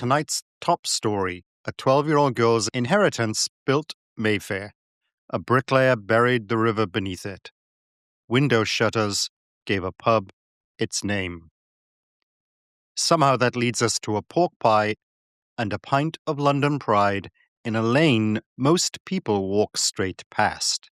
tonight's top story, a 12-year-old girl's inheritance built Mayfair. A bricklayer buried the river beneath it. Window shutters gave a pub its name. Somehow that leads us to a pork pie and a pint of London pride in a lane most people walk straight past.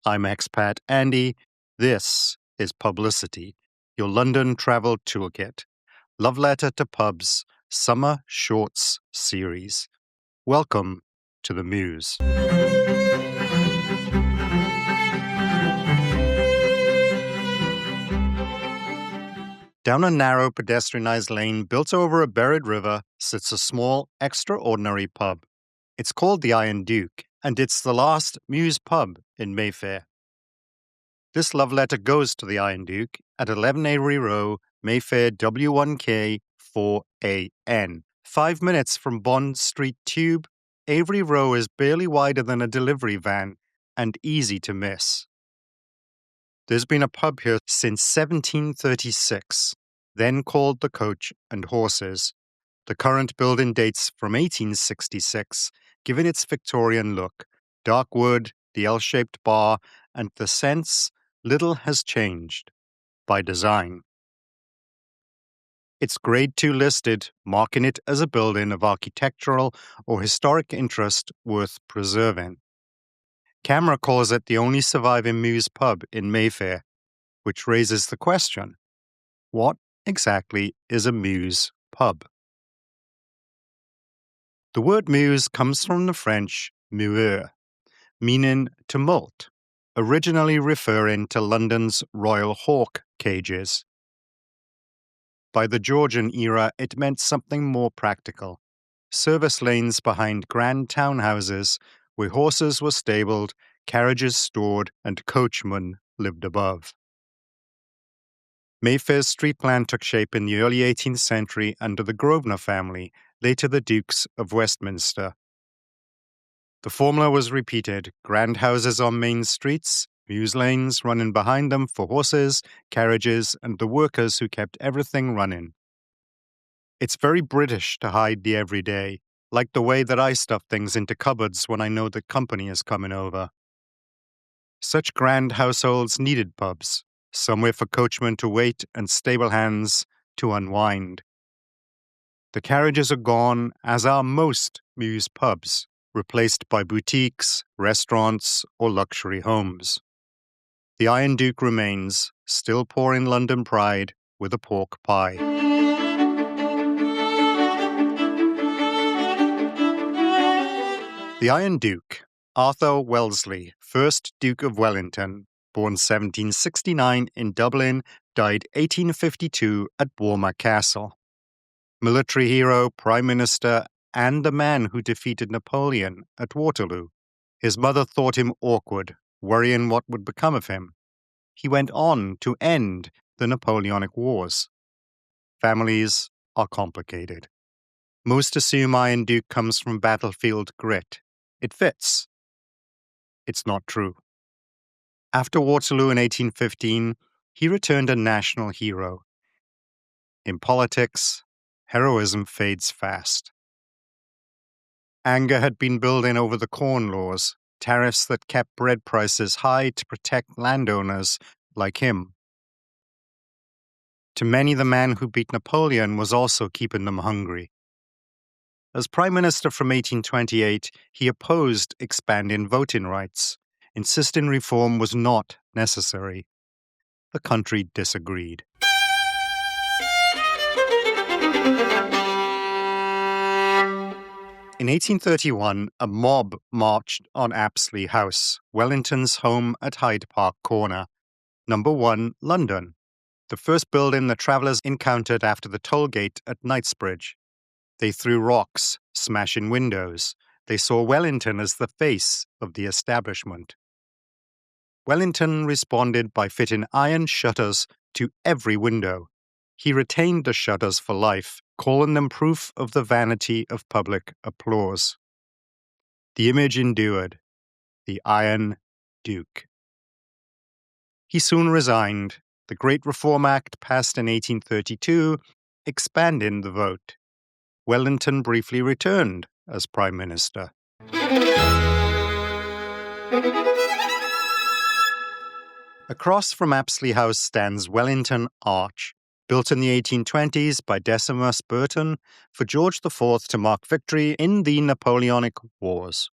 I'm Expat Andy. This is Publicity, your London travel toolkit. Love letter to pubs, summer shorts series. Welcome to the Mews. Down a narrow pedestrianized lane built over a buried river sits a small, extraordinary pub. It's called the Iron Duke, and it's the last Mews pub in Mayfair. This love letter goes to the Iron Duke at 11 Avery Row, Mayfair W1K 4AN. 5 minutes from Bond Street Tube, Avery Row is barely wider than a delivery van and easy to miss. There's been a pub here since 1736, then called the Coach and Horses. The current building dates from 1866, given its Victorian look, dark wood, the L-shaped bar, and the sense little has changed by design. It's Grade 2 listed, marking it as a building of architectural or historic interest worth preserving. Camera calls it the only surviving Mews pub in Mayfair, which raises the question, what exactly is a Mews pub? The word Mews comes from the French muer, meaning tumult, originally referring to London's royal hawk cages. By the Georgian era, it meant something more practical. Service lanes behind grand townhouses where horses were stabled, carriages stored, and coachmen lived above. Mayfair's street plan took shape in the early 18th century under the Grosvenor family, later the Dukes of Westminster. The formula was repeated: grand houses on main streets, Mews lanes running behind them for horses, carriages, and the workers who kept everything running. It's very British to hide the everyday, like the way that I stuff things into cupboards when I know that company is coming over. Such grand households needed pubs, somewhere for coachmen to wait and stable hands to unwind. The carriages are gone, as are most Mews pubs, replaced by boutiques, restaurants, or luxury homes. The Iron Duke remains, still pouring London pride with a pork pie. The Iron Duke, Arthur Wellesley, 1st Duke of Wellington, born 1769 in Dublin, died 1852 at Walmer Castle. Military hero, prime minister, and the man who defeated Napoleon at Waterloo. His mother thought him awkward, worrying what would become of him. He went on to end the Napoleonic Wars. Families are complicated. Most assume Iron Duke comes from battlefield grit. It fits. It's not true. After Waterloo in 1815, he returned a national hero. In politics, heroism fades fast. Anger had been building over the Corn Laws, tariffs that kept bread prices high to protect landowners like him. To many, the man who beat Napoleon was also keeping them hungry. As Prime Minister from 1828, he opposed expanding voting rights, insisting reform was not necessary. The country disagreed. In 1831, a mob marched on Apsley House, Wellington's home at Hyde Park Corner, number 1, London, the first building the travellers encountered after the toll gate at Knightsbridge. They threw rocks, smashing windows. They saw Wellington as the face of the establishment. Wellington responded by fitting iron shutters to every window. He retained the shutters for life, calling them proof of the vanity of public applause. The image endured, the Iron Duke. He soon resigned. The Great Reform Act passed in 1832, expanding the vote. Wellington briefly returned as Prime Minister. Across from Apsley House stands Wellington Arch, built in the 1820s by Decimus Burton for George IV to mark victory in the Napoleonic Wars.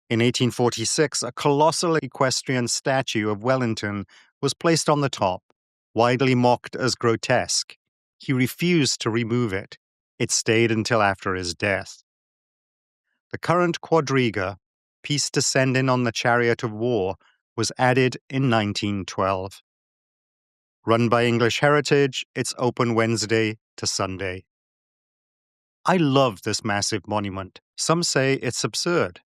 In 1846, a colossal equestrian statue of Wellington was placed on the top, widely mocked as grotesque. He refused to remove it. It stayed until after his death. The current quadriga, Peace Descending on the Chariot of War, was added in 1912. Run by English Heritage, it's open Wednesday to Sunday. I love this massive monument. Some say it's absurd.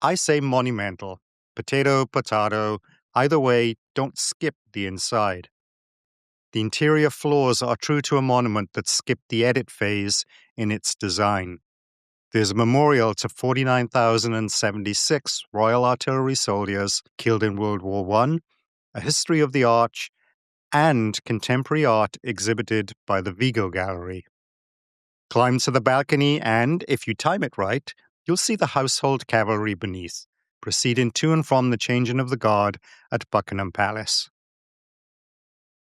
I say monumental. Potato, potato. Either way, don't skip the inside. The interior floors are true to a monument that skipped the edit phase in its design. There's a memorial to 49,076 Royal Artillery soldiers killed in World War I, a history of the arch, and contemporary art exhibited by the Vigo Gallery. Climb to the balcony and, if you time it right, you'll see the household cavalry beneath, proceeding to and from the changing of the guard at Buckingham Palace.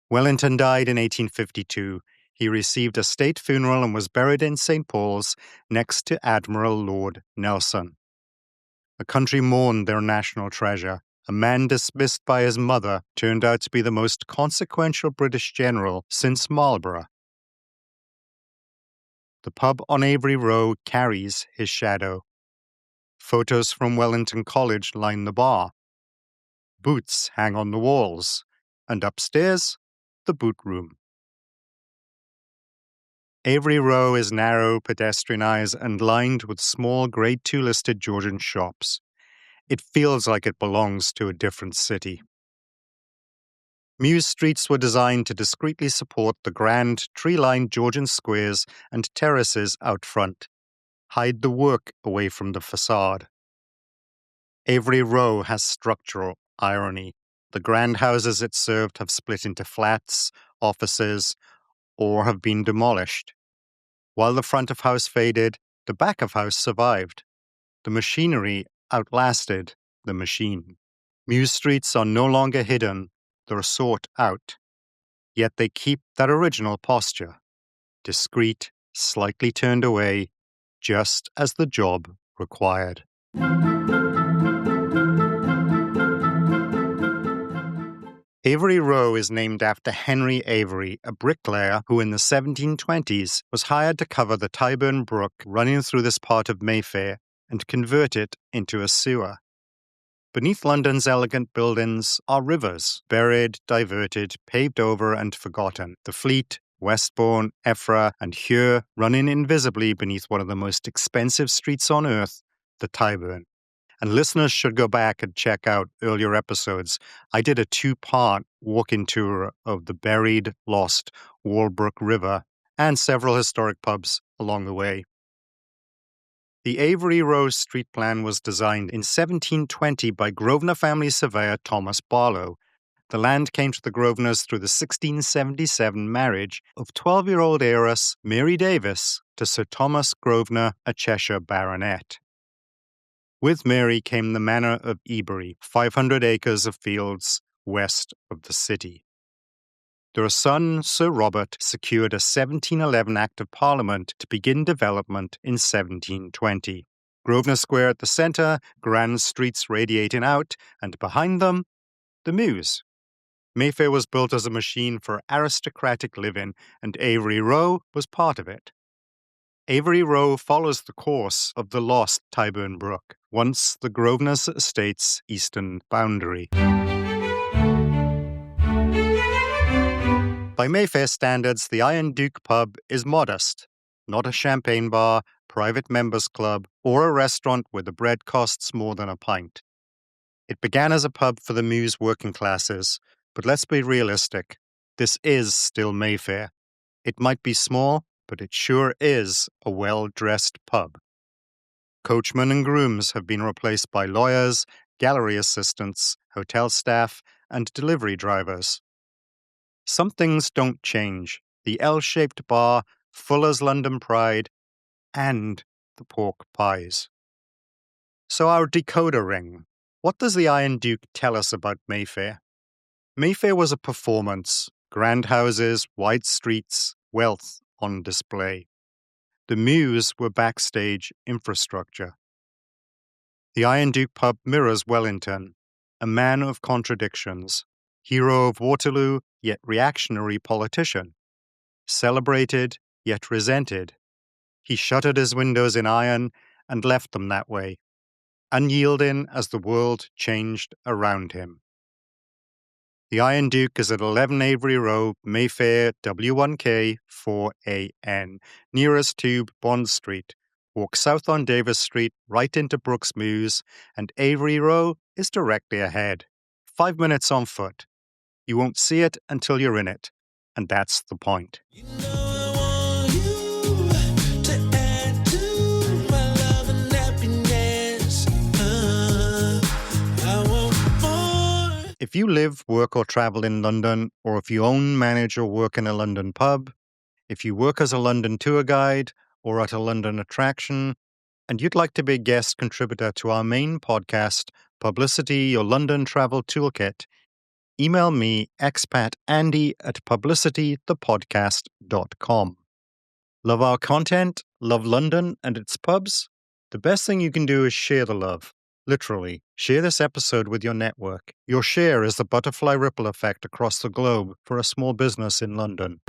Wellington died in 1852. He received a state funeral and was buried in St. Paul's next to Admiral Lord Nelson. The country mourned their national treasure. A man dismissed by his mother turned out to be the most consequential British general since Marlborough. The pub on Avery Row carries his shadow. Photos from Wellington College line the bar. Boots hang on the walls. And upstairs, the boot room. Avery Row is narrow, pedestrianised, and lined with small Grade II listed Georgian shops. It feels like it belongs to a different city. Mews streets were designed to discreetly support the grand, tree-lined Georgian squares and terraces out front, hide the work away from the facade. Avery Row has structural irony. The grand houses it served have split into flats, offices, or have been demolished. While the front of house faded, the back of house survived. The machinery outlasted the machine. Mews streets are no longer hidden, they're sought out. Yet they keep that original posture, discreet, slightly turned away, just as the job required. Avery Row is named after Henry Avery, a bricklayer who in the 1720s was hired to cover the Tyburn Brook running through this part of Mayfair and convert it into a sewer. Beneath London's elegant buildings are rivers, buried, diverted, paved over and forgotten. The Fleet, Westbourne, Effra and Heure running invisibly beneath one of the most expensive streets on earth, the Tyburn. And listeners should go back and check out earlier episodes. I did a 2-part walking tour of the buried, lost Walbrook River and several historic pubs along the way. The Avery Row street plan was designed in 1720 by Grosvenor family surveyor Thomas Barlow. The land came to the Grosvenors through the 1677 marriage of 12-year-old heiress Mary Davis to Sir Thomas Grosvenor, a Cheshire baronet. With Mary came the manor of Ebury, 500 acres of fields west of the city. Their son, Sir Robert, secured a 1711 Act of Parliament to begin development in 1720. Grosvenor Square at the centre, grand streets radiating out, and behind them, the Mews. Mayfair was built as a machine for aristocratic living, and Avery Row was part of it. Avery Row follows the course of the lost Tyburn Brook, once the Grosvenor estate's eastern boundary. By Mayfair standards, the Iron Duke pub is modest, not a champagne bar, private members club, or a restaurant where the bread costs more than a pint. It began as a pub for the Mews working classes, but let's be realistic. This is still Mayfair. It might be small, but it sure is a well-dressed pub. Coachmen and grooms have been replaced by lawyers, gallery assistants, hotel staff, and delivery drivers. Some things don't change. The L-shaped bar, Fuller's London Pride, and the pork pies. So our decoder ring. What does the Iron Duke tell us about Mayfair? Mayfair was a performance, grand houses, wide streets, wealth on display. The Mews were backstage infrastructure. The Iron Duke pub mirrors Wellington, a man of contradictions, hero of Waterloo, yet reactionary politician, celebrated, yet resented. He shuttered his windows in iron and left them that way, unyielding as the world changed around him. The Iron Duke is at 11 Avery Row, Mayfair, W1K 4AN, nearest Tube, Bond Street. Walk south on Davis Street, right into Brooks Mews, and Avery Row is directly ahead. 5 minutes on foot. You won't see it until you're in it, and that's the point. If you live, work, or travel in London, or if you own, manage, or work in a London pub, if you work as a London tour guide or at a London attraction, and you'd like to be a guest contributor to our main podcast, Publicity Your London Travel Toolkit, email me, Expat Andy at publicitythepodcast.com. Love our content? Love London and its pubs? The best thing you can do is share the love. Literally, share this episode with your network. Your share is the butterfly ripple effect across the globe for a small business in London.